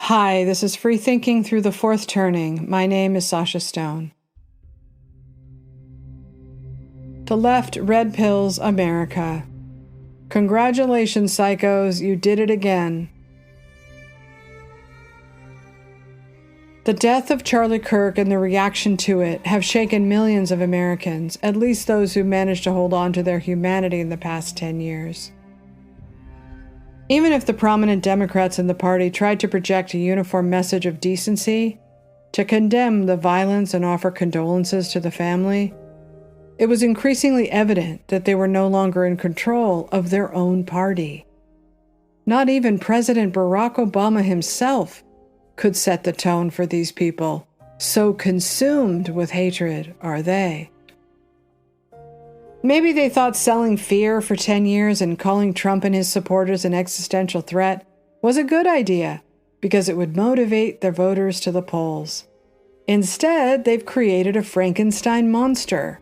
Hi, this is Free Thinking Through the Fourth Turning. My name is Sasha Stone. The left red pills America. Congratulations, psychos, you did it again. The death of Charlie Kirk and the reaction to it have shaken millions of Americans, at least those who managed to hold on to their humanity in the past 10 years. Even if the prominent Democrats in the party tried to project a uniform message of decency, to condemn the violence and offer condolences to the family, it was increasingly evident that they were no longer in control of their own party. Not even President Barack Obama himself could set the tone for these people, so consumed with hatred are they. Maybe they thought selling fear for 10 years and calling Trump and his supporters an existential threat was a good idea because it would motivate their voters to the polls. Instead, they've created a Frankenstein monster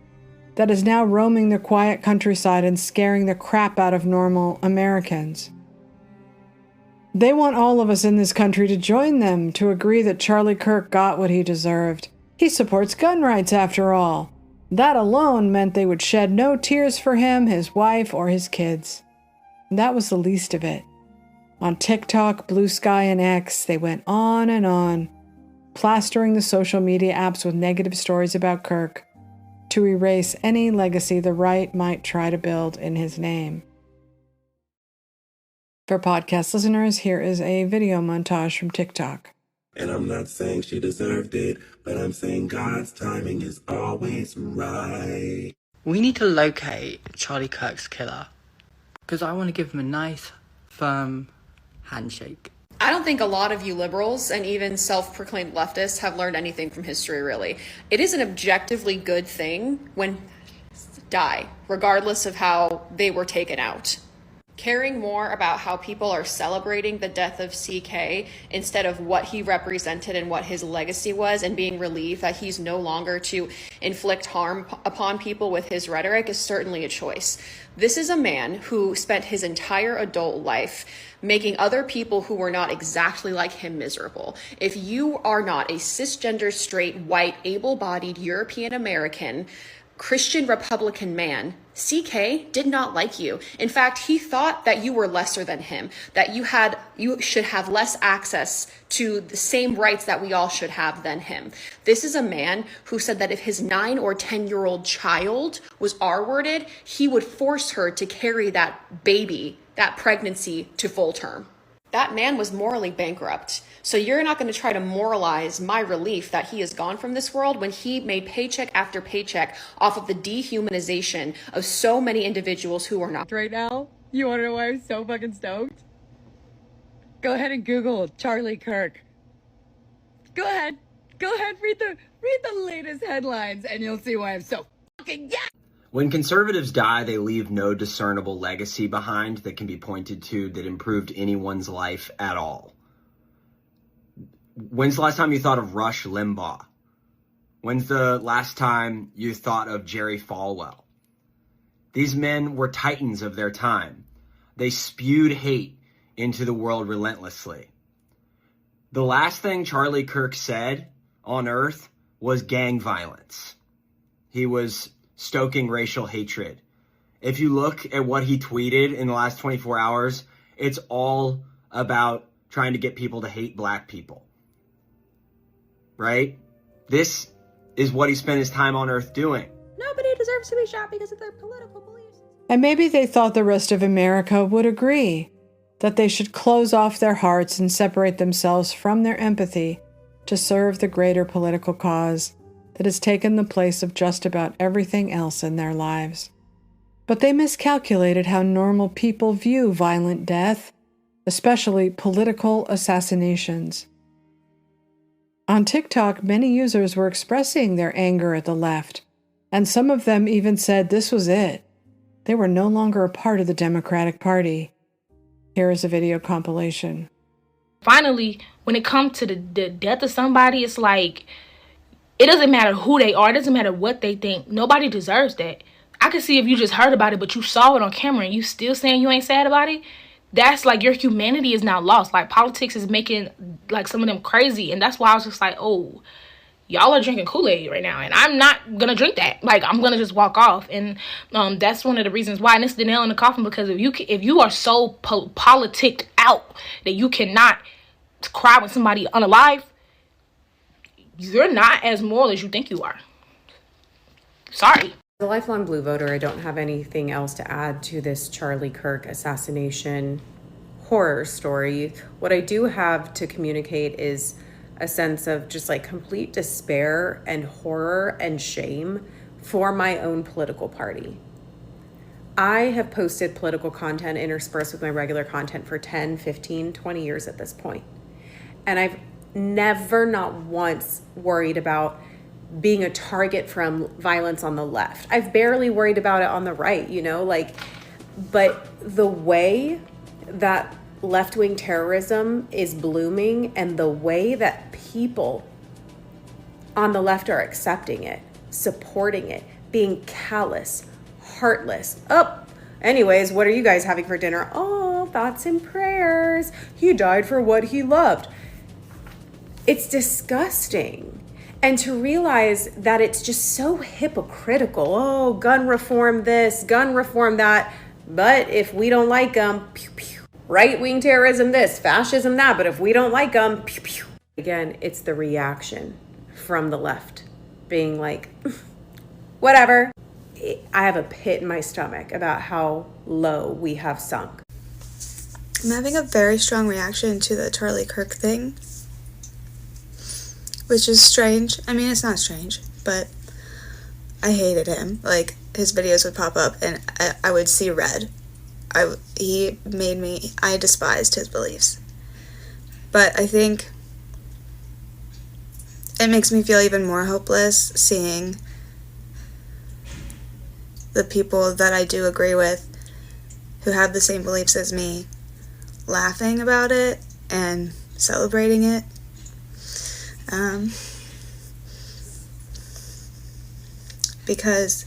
that is now roaming the quiet countryside and scaring the crap out of normal Americans. They want all of us in this country to join them, to agree that Charlie Kirk got what he deserved. He supports gun rights after all. That alone meant they would shed no tears for him, his wife, or his kids. And that was the least of it. On TikTok, Blue Sky, and X, they went on, plastering the social media apps with negative stories about Kirk to erase any legacy the right might try to build in his name. For podcast listeners, here is a video montage from TikTok. And I'm not saying she deserved it, but I'm saying God's timing is always right. We need to locate Charlie Kirk's killer, because I want to give him a nice, firm handshake. I don't think a lot of you liberals and even self-proclaimed leftists have learned anything from history, really. It is an objectively good thing when die, regardless of how they were taken out. Caring more about how people are celebrating the death of CK instead of what he represented and what his legacy was, and being relieved that he's no longer to inflict harm upon people with his rhetoric, is certainly a choice. This is a man who spent his entire adult life making other people who were not exactly like him miserable. If you are not a cisgender, straight, white, able-bodied European American, Christian Republican man, CK did not like you. In fact, he thought that you were lesser than him, that you should have less access to the same rights that we all should have than him. This is a man who said that if his 9 or 10-year-old child was R-worded, he would force her to carry that baby, that pregnancy, to full term. That man was morally bankrupt. So you're not going to try to moralize my relief that he is gone from this world when he made paycheck after paycheck off of the dehumanization of so many individuals who are not. Right now, you want to know why I'm so fucking stoked? Go ahead and Google Charlie Kirk. Go ahead, read the latest headlines and you'll see why I'm so fucking When conservatives die, they leave no discernible legacy behind that can be pointed to that improved anyone's life at all. When's the last time you thought of Rush Limbaugh? When's the last time you thought of Jerry Falwell? These men were titans of their time. They spewed hate into the world relentlessly. The last thing Charlie Kirk said on Earth was gang violence. He was stoking racial hatred. If you look at what he tweeted in the last 24 hours, it's all about trying to get people to hate black people. Right? This is what he spent his time on Earth doing. Nobody deserves to be shot because of their political beliefs. And maybe they thought the rest of America would agree that they should close off their hearts and separate themselves from their empathy to serve the greater political cause that has taken the place of just about everything else in their lives. But they miscalculated how normal people view violent death, especially political assassinations. On TikTok, many users were expressing their anger at the left, and some of them even said this was it. They were no longer a part of the Democratic Party. Here is a video compilation. Finally, when it comes to the death of somebody, it's like, it doesn't matter who they are. It doesn't matter what they think. Nobody deserves that. I can see if you just heard about it, but you saw it on camera and you still saying you ain't sad about it. that's like your humanity is now lost. Like politics is making like some of them crazy, and that's why I was just like, oh, y'all are drinking Kool-Aid right now, and I'm not gonna drink that. Like, I'm gonna just walk off. And that's one of the reasons why, and it's the nail in the coffin, because if you are so politicked out that you cannot cry when somebody unalive, you're not as moral as you think you are. Sorry. As a lifelong Blue voter, I don't have anything else to add to this Charlie Kirk assassination horror story. What I do have to communicate is a sense of just like complete despair and horror and shame for my own political party. I have posted political content interspersed with my regular content for 10, 15, 20 years at this point. And I've never, not once, worried about being a target from violence on the left. I've barely worried about it on the right, you know, like, but the way that left-wing terrorism is blooming and the way that people on the left are accepting it, supporting it, being callous, heartless. Oh, anyways, what are you guys having for dinner? Oh, thoughts and prayers. He died for what he loved. It's disgusting. And to realize that it's just so hypocritical. Oh, gun reform this, gun reform that. But if we don't like them, pew, pew. Right-wing terrorism this, fascism that. But if we don't like them, pew, pew. Again, it's the reaction from the left being like, whatever. I have a pit in my stomach about how low we have sunk. I'm having a very strong reaction to the Charlie Kirk thing, which is strange. I mean, it's not strange, but I hated him. Like, his videos would pop up and I would see red. I despised his beliefs. But I think it makes me feel even more hopeless seeing the people that I do agree with who have the same beliefs as me laughing about it and celebrating it. Because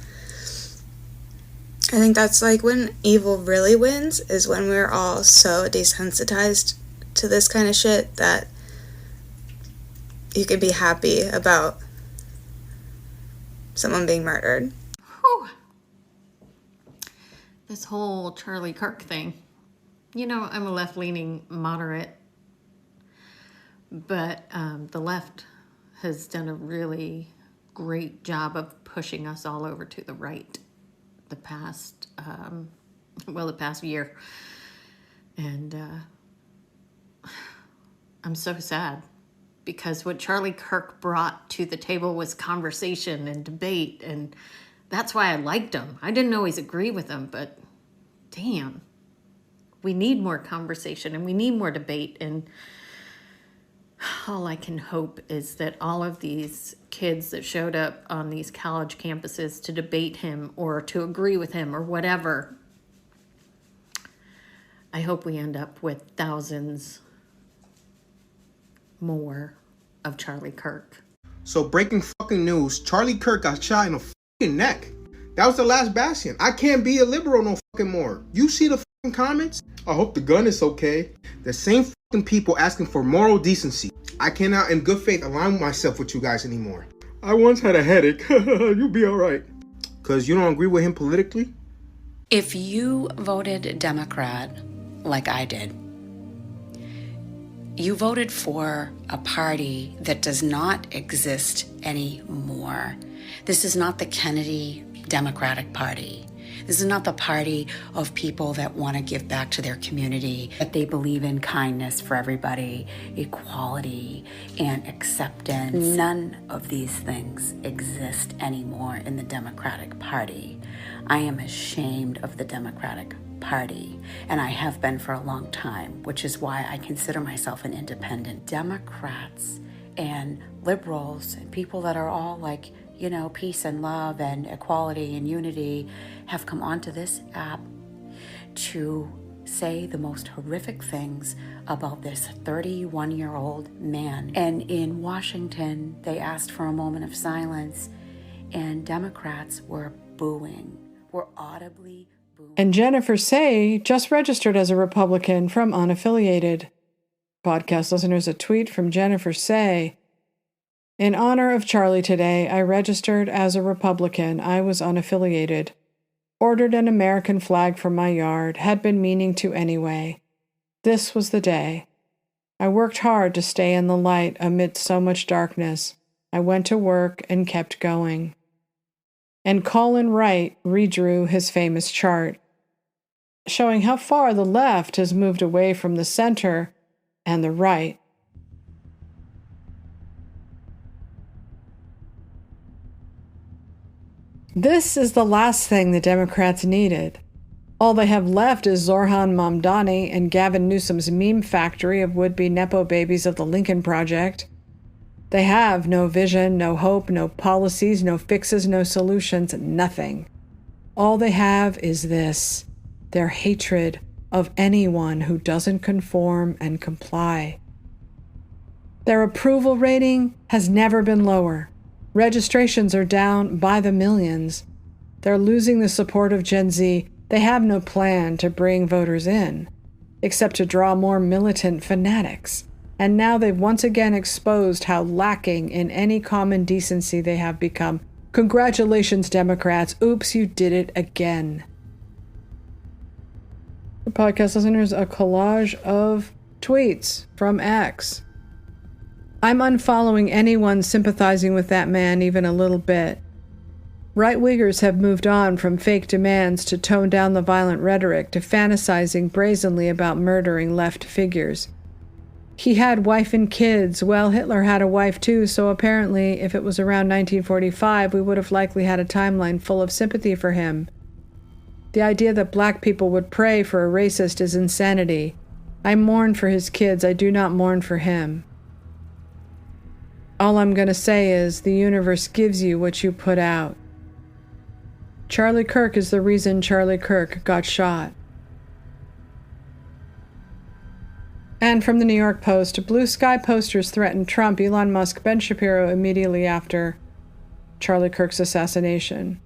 I think that's like when evil really wins, is when we're all so desensitized to this kind of shit that you could be happy about someone being murdered. Whew. This whole Charlie Kirk thing. You know, I'm a left-leaning moderate, but the left has done a really great job of pushing us all over to the right the past year. And I'm so sad, because what Charlie Kirk brought to the table was conversation and debate, and that's why I liked him. I didn't always agree with him, but damn, we need more conversation and we need more debate. And all I can hope is that all of these kids that showed up on these college campuses to debate him or to agree with him or whatever, I hope we end up with thousands more of Charlie Kirk. So breaking fucking news, Charlie Kirk got shot in the fucking neck. That was the last bastion. I can't be a liberal no fucking more. You see the fucking comments? I hope the gun is okay. The same fucking people asking for moral decency. I cannot in good faith align myself with you guys anymore. I once had a headache. You'll be alright. Cause you don't agree with him politically? If you voted Democrat like I did, you voted for a party that does not exist anymore. This is not the Kennedy Democratic Party. This is not the party of people that want to give back to their community, that they believe in kindness for everybody, equality, and acceptance. None of these things exist anymore in the Democratic Party. I am ashamed of the Democratic Party, and I have been for a long time, which is why I consider myself an independent. Democrats and liberals and people that are all like, you know, peace and love and equality and unity have come onto this app to say the most horrific things about this 31-year-old man. And in Washington, they asked for a moment of silence, and Democrats were booing, were audibly booing. And Jennifer Say just registered as a Republican from unaffiliated. Podcast listeners, a tweet from Jennifer Say. In honor of Charlie today, I registered as a Republican. I was unaffiliated. Ordered an American flag from my yard. Had been meaning to anyway. This was the day. I worked hard to stay in the light amid so much darkness. I went to work and kept going. And Colin Wright redrew his famous chart, showing how far the left has moved away from the center and the right. This is the last thing the Democrats needed. All they have left is Zorhan Mamdani and Gavin Newsom's meme factory of would-be Nepo babies of the Lincoln Project. They have no vision, no hope, no policies, no fixes, no solutions, nothing. All they have is this, their hatred of anyone who doesn't conform and comply. Their approval rating has never been lower. Registrations are down by the millions. They're losing the support of Gen Z. They have no plan to bring voters in, except to draw more militant fanatics. And now they've once again exposed how lacking in any common decency they have become. Congratulations, Democrats. Oops, you did it again. For podcast listeners, a collage of tweets from X. I'm unfollowing anyone sympathizing with that man even a little bit. Right-wingers have moved on from fake demands to tone down the violent rhetoric to fantasizing brazenly about murdering left figures. He had wife and kids. Well, Hitler had a wife too, so apparently if it was around 1945, we would have likely had a timeline full of sympathy for him. The idea that black people would pray for a racist is insanity. I mourn for his kids. I do not mourn for him. All I'm going to say is the universe gives you what you put out. Charlie Kirk is the reason Charlie Kirk got shot. And from the New York Post, blue sky posters threatened Trump, Elon Musk, Ben Shapiro immediately after Charlie Kirk's assassination.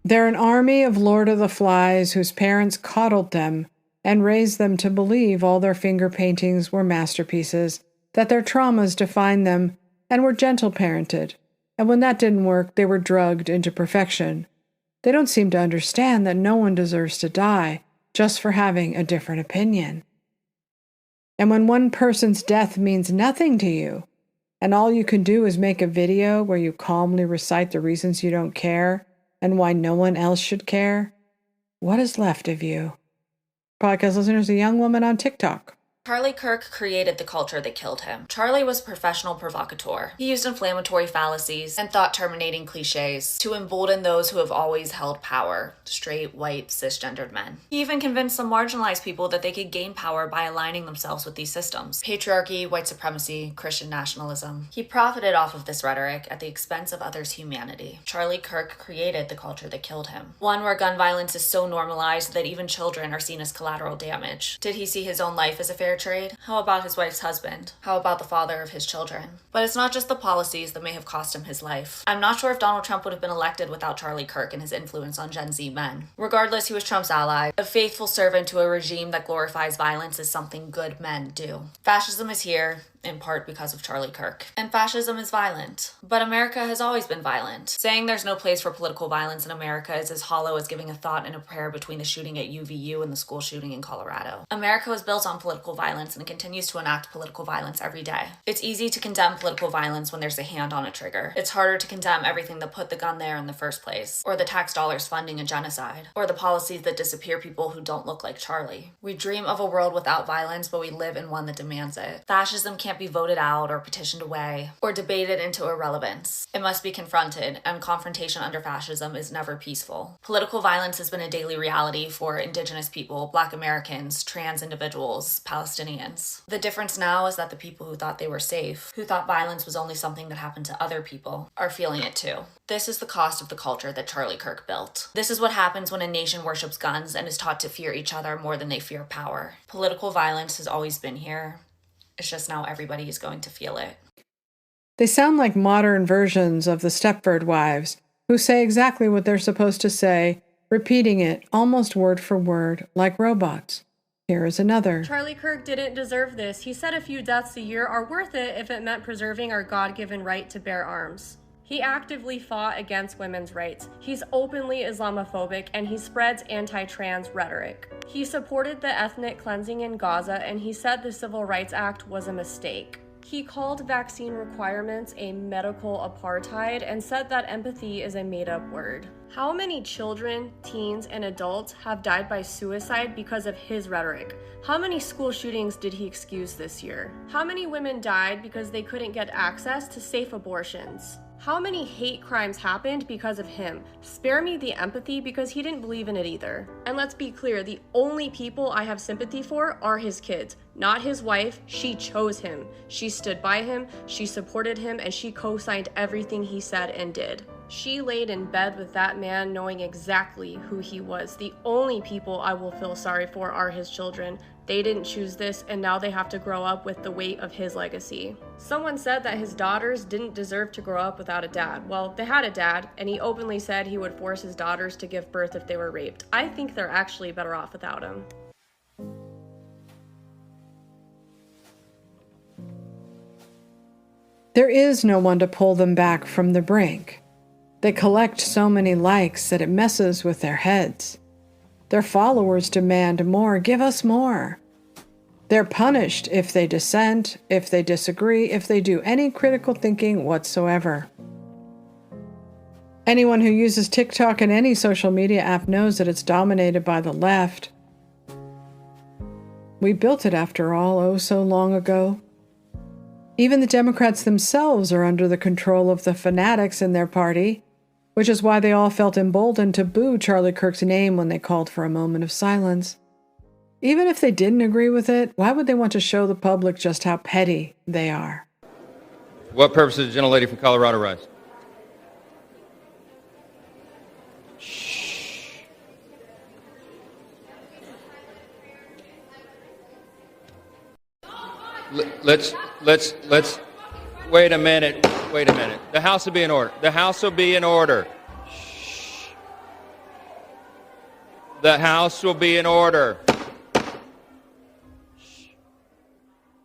They're an army of Lord of the Flies whose parents coddled them and raised them to believe all their finger paintings were masterpieces, that their traumas defined them and were gentle parented. And when that didn't work, they were drugged into perfection. They don't seem to understand that no one deserves to die just for having a different opinion. And when one person's death means nothing to you, and all you can do is make a video where you calmly recite the reasons you don't care and why no one else should care, what is left of you? Podcast listeners, a young woman on TikTok. Charlie Kirk created the culture that killed him. Charlie was a professional provocateur. He used inflammatory fallacies and thought-terminating cliches to embolden those who have always held power, straight, white, cisgendered men. He even convinced some marginalized people that they could gain power by aligning themselves with these systems. Patriarchy, white supremacy, Christian nationalism. He profited off of this rhetoric at the expense of others' humanity. Charlie Kirk created the culture that killed him. One where gun violence is so normalized that even children are seen as collateral damage. Did he see his own life as a fair trade? How about his wife's husband? How about the father of his children? But it's not just the policies that may have cost him his life. I'm not sure if Donald Trump would have been elected without Charlie Kirk and his influence on Gen Z men. Regardless, he was Trump's ally, a faithful servant to a regime that glorifies violence as something good men do. Fascism is here, in part because of Charlie Kirk. And fascism is violent. But America has always been violent. Saying there's no place for political violence in America is as hollow as giving a thought and a prayer between the shooting at UVU and the school shooting in Colorado. America was built on political violence and it continues to enact political violence every day. It's easy to condemn political violence when there's a hand on a trigger. It's harder to condemn everything that put the gun there in the first place, or the tax dollars funding a genocide, or the policies that disappear people who don't look like Charlie. We dream of a world without violence, but we live in one that demands it. Fascism can't be voted out or petitioned away or debated into irrelevance. It must be confronted, and confrontation under fascism is never peaceful. Political violence has been a daily reality for Indigenous people, Black Americans, trans individuals, Palestinians. The difference now is that the people who thought they were safe, who thought violence was only something that happened to other people, are feeling it too. This is the cost of the culture that Charlie Kirk built. This is what happens when a nation worships guns and is taught to fear each other more than they fear power. Political violence has always been here. It's just now everybody is going to feel it. They sound like modern versions of the Stepford Wives, who say exactly what they're supposed to say, repeating it almost word for word like robots. Here is another. Charlie Kirk didn't deserve this. He said a few deaths a year are worth it if it meant preserving our God-given right to bear arms. He actively fought against women's rights. He's openly Islamophobic, and he spreads anti-trans rhetoric. He supported the ethnic cleansing in Gaza, and he said the Civil Rights Act was a mistake. He called vaccine requirements a medical apartheid and said that empathy is a made-up word. How many children, teens, and adults have died by suicide because of his rhetoric? How many school shootings did he excuse this year? How many women died because they couldn't get access to safe abortions? How many hate crimes happened because of him? Spare me the empathy because he didn't believe in it either. And let's be clear, the only people I have sympathy for are his kids, not his wife. She chose him. She stood by him, she supported him, and she co-signed everything he said and did. She laid in bed with that man knowing exactly who he was. The only people I will feel sorry for are his children. They didn't choose this, and now they have to grow up with the weight of his legacy. Someone said that his daughters didn't deserve to grow up without a dad. Well, they had a dad, and he openly said he would force his daughters to give birth if they were raped. I think they're actually better off without him. There is no one to pull them back from the brink. They collect so many likes that it messes with their heads. Their followers demand more. Give us more. They're punished if they dissent, if they disagree, if they do any critical thinking whatsoever. Anyone who uses TikTok and any social media app knows that it's dominated by the left. We built it, after all, oh so long ago. Even the Democrats themselves are under the control of the fanatics in their party, which is why they all felt emboldened to boo Charlie Kirk's name when they called for a moment of silence. Even if they didn't agree with it, why would they want to show the public just how petty they are? What purpose did the gentlelady from Colorado rise? Shh. Let's, wait a minute. The House will be in order. The House will be in order. Shh. The House will be in order.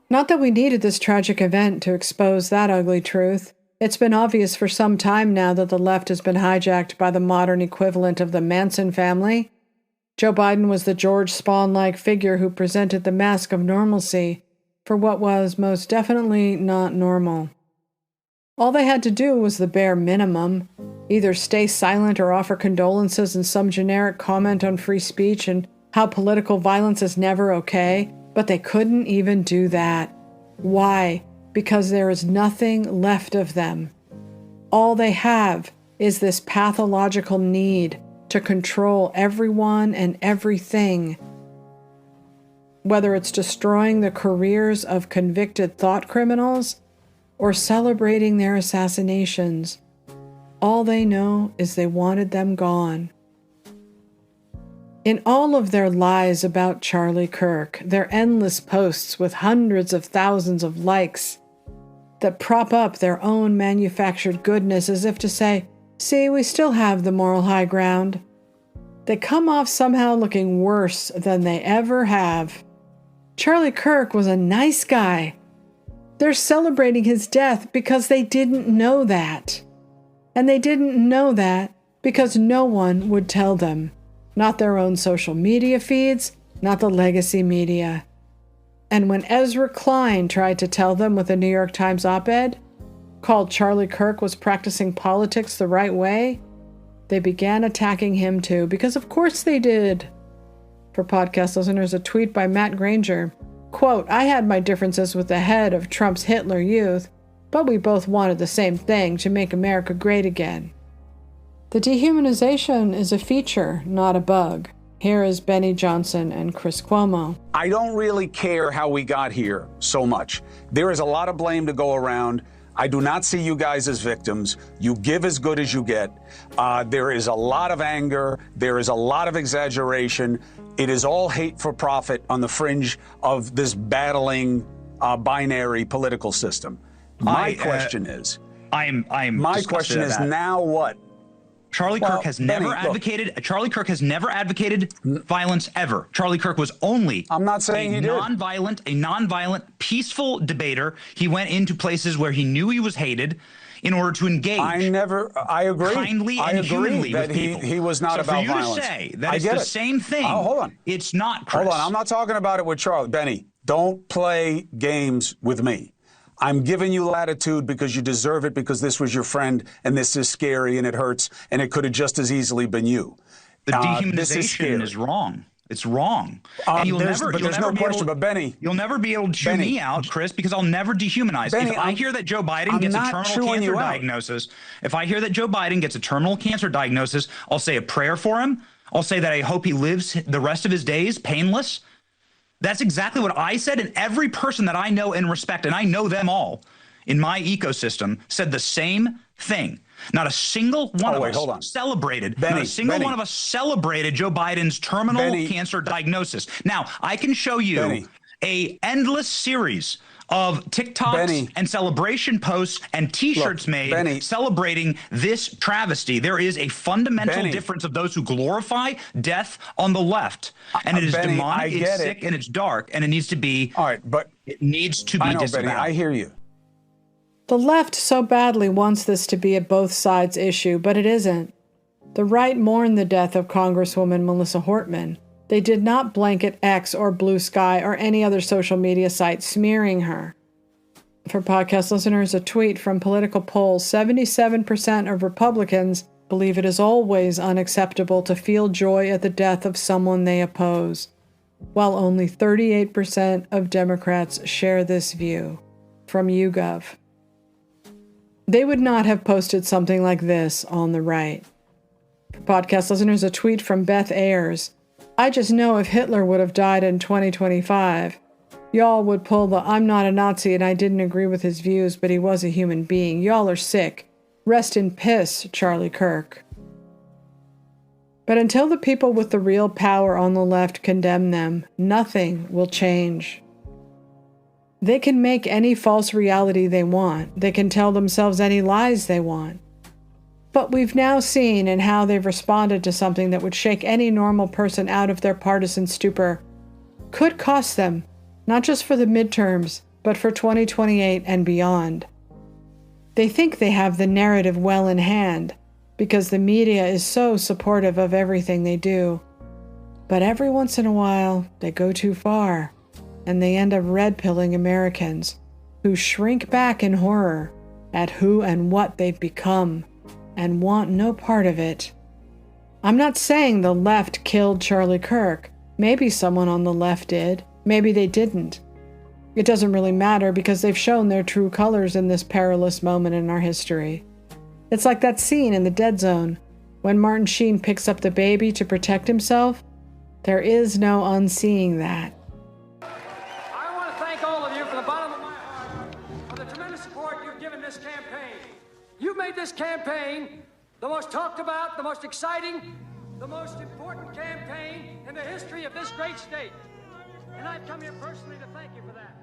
Not that we needed this tragic event to expose that ugly truth. It's been obvious for some time now that the left has been hijacked by the modern equivalent of the Manson family. Joe Biden was the George Spawn-like figure who presented the mask of normalcy for what was most definitely not normal. All they had to do was the bare minimum, either stay silent or offer condolences and some generic comment on free speech and how political violence is never okay, but they couldn't even do that. Why? Because there is nothing left of them. All they have is this pathological need to control everyone and everything. Whether it's destroying the careers of convicted thought criminals or celebrating their assassinations, all they know is they wanted them gone. In all of their lies about Charlie Kirk, their endless posts with hundreds of thousands of likes that prop up their own manufactured goodness as if to say, see, we still have the moral high ground, they come off somehow looking worse than they ever have. Charlie Kirk was a nice guy. They're celebrating his death because they didn't know that. And they didn't know that because no one would tell them. Not their own social media feeds, not the legacy media. And when Ezra Klein tried to tell them with a New York Times op-ed, called Charlie Kirk was practicing politics the right way, they began attacking him too, because of course they did. For podcast listeners, a tweet by Matt Granger, quote, I had my differences with the head of Trump's Hitler Youth, but we both wanted the same thing, to make America great again. The dehumanization is a feature, not a bug. Here is Benny Johnson and Chris Cuomo. I don't really care how we got here so much. There is a lot of blame to go around. I do not see you guys as victims. You give as good as you get. There is a lot of anger. There is a lot of exaggeration. It is all hate for profit on the fringe of this battling binary political system. My question is, now what? Charlie Kirk has never advocated violence ever. Charlie Kirk was only I'm not saying he did. a nonviolent, peaceful debater. He went into places where he knew he was hated in order to engage. I agree. Kindly I and agree humanly that with people. he was not so about for you violence. to say that I it's get the it. same thing, Oh, hold on. It's not, Chris. Hold on. I'm not talking about it with Charlie. Benny, don't play games with me. I'm giving you latitude because you deserve it, because this was your friend, and this is scary, and it hurts, and it could have just as easily been you. The dehumanization is wrong. It's wrong. And there's no question. But Benny, you'll never be able to chew me out, Chris, because I'll never dehumanize. Benny, if I hear that Joe Biden gets a terminal cancer diagnosis, I'll say a prayer for him. I'll say that I hope he lives the rest of his days painless. That's exactly what I said, and every person that I know and respect, and I know them all in my ecosystem, said the same thing. Not a single one of us celebrated. Not a single one of us celebrated Joe Biden's terminal cancer diagnosis. Now, I can show you a endless series of TikToks and celebration posts and T-shirts made celebrating this travesty. There is a fundamental difference of those who glorify death on the left, and it is demonic, it's sick, and it's dark, and it needs to be. All right, but it needs to be disavowed. Benny, I hear you. The left so badly wants this to be a both sides issue, but it isn't. The right mourned the death of Congresswoman Melissa Hortman. They did not blanket X or Blue Sky or any other social media site smearing her. For podcast listeners, a tweet from Political Polls, 77% of Republicans believe it is always unacceptable to feel joy at the death of someone they oppose, while only 38% of Democrats share this view. From YouGov. They would not have posted something like this on the right. For podcast listeners, a tweet from Beth Ayers. I just know if Hitler would have died in 2025, y'all would pull the I'm not a Nazi and I didn't agree with his views, but he was a human being. Y'all are sick. Rest in piss, Charlie Kirk. But until the people with the real power on the left condemn them, nothing will change. They can make any false reality they want. They can tell themselves any lies they want. But we've now seen in how they've responded to something that would shake any normal person out of their partisan stupor. Could cost them, not just for the midterms, but for 2028 and beyond. They think they have the narrative well in hand, because the media is so supportive of everything they do. But every once in a while, they go too far, and they end up red-pilling Americans, who shrink back in horror at who and what they've become, and want no part of it. I'm not saying the left killed Charlie Kirk. Maybe someone on the left did. Maybe they didn't. It doesn't really matter because they've shown their true colors in this perilous moment in our history. It's like that scene in The Dead Zone when Martin Sheen picks up the baby to protect himself. There is no unseeing that. I want to thank all of you from the bottom of my heart for the tremendous support you've given this campaign. You've made this campaign the most talked about, the most exciting, the most important campaign in the history of this great state. And I've come here personally to thank you for that.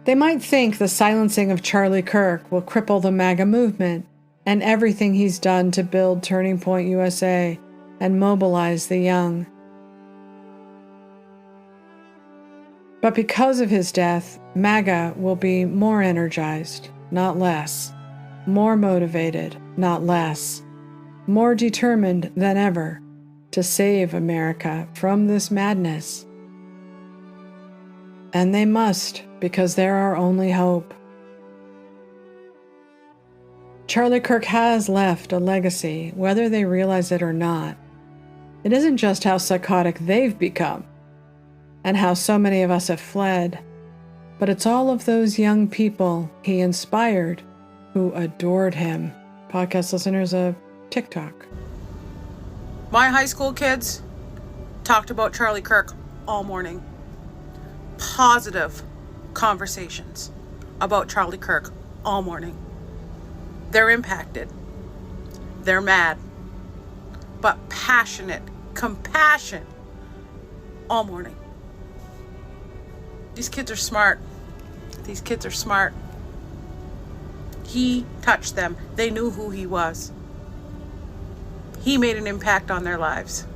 They might think the silencing of Charlie Kirk will cripple the MAGA movement and everything he's done to build Turning Point USA and mobilize the young. But because of his death, MAGA will be more energized, not less, more motivated, not less, more determined than ever to save America from this madness. And they must, because they're our only hope. Charlie Kirk has left a legacy, whether they realize it or not. It isn't just how psychotic they've become, and how so many of us have fled, but it's all of those young people he inspired who adored him. Podcast listeners of TikTok. My high school kids talked about Charlie Kirk all morning. Positive conversations about Charlie Kirk all morning. They're impacted. They're mad. But passionate, compassion all morning. These kids are smart. These kids are smart. He touched them. They knew who he was. He made an impact on their lives.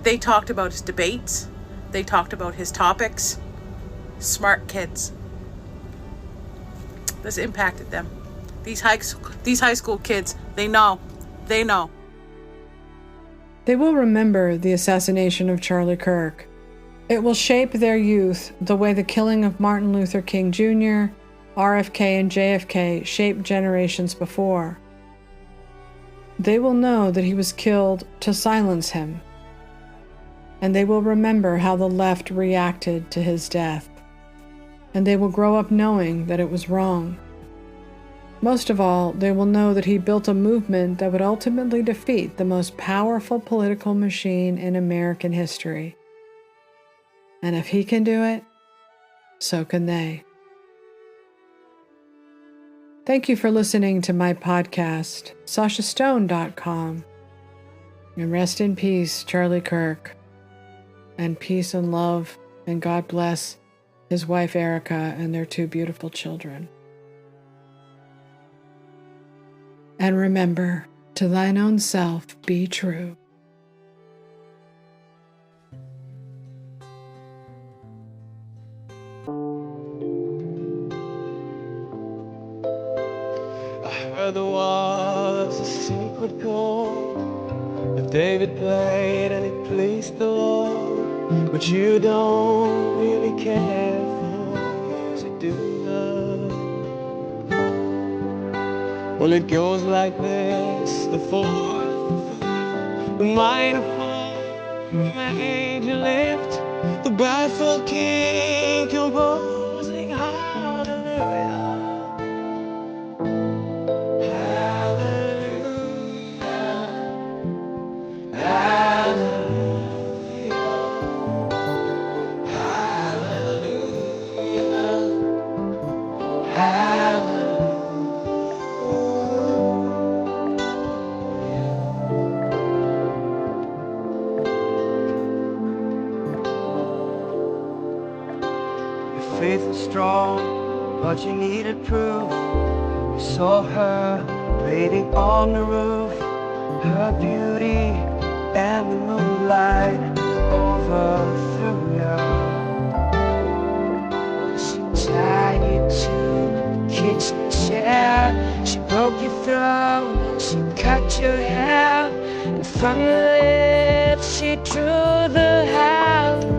They talked about his debates. They talked about his topics. Smart kids. This impacted them. These high school kids, they know. They know. They will remember the assassination of Charlie Kirk. It will shape their youth the way the killing of Martin Luther King Jr., RFK, and JFK shaped generations before. They will know that he was killed to silence him. And they will remember how the left reacted to his death. And they will grow up knowing that it was wrong. Most of all, they will know that he built a movement that would ultimately defeat the most powerful political machine in American history. And if he can do it, so can they. Thank you for listening to my podcast, sashastone.com. And rest in peace, Charlie Kirk. And peace and love, and God bless his wife Erica and their 2 beautiful children. And remember, to thine own self be true. I heard there was a secret chord. If David played and it pleased the Lord, but you don't really care for music, do you? Well, it goes like this: the fourth, the minor fall, the major lift, the baffled king composing hallelujah. Faith was strong, but you needed proof. You saw her bathing on the roof, her beauty and the moonlight overthrew you. She tied you to the kitchen chair, she broke your throat, she cut your hair, and from your lips she drew the hallelujah.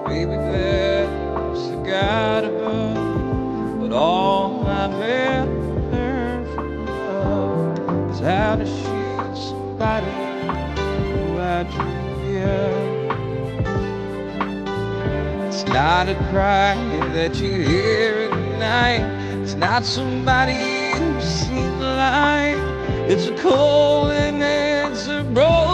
Baby, there's a God above, but all I've ever learned from love is how to shoot somebody who I dream. It's not a cry that you hear at night, it's not somebody who's seen the light, it's a cold and it's a broken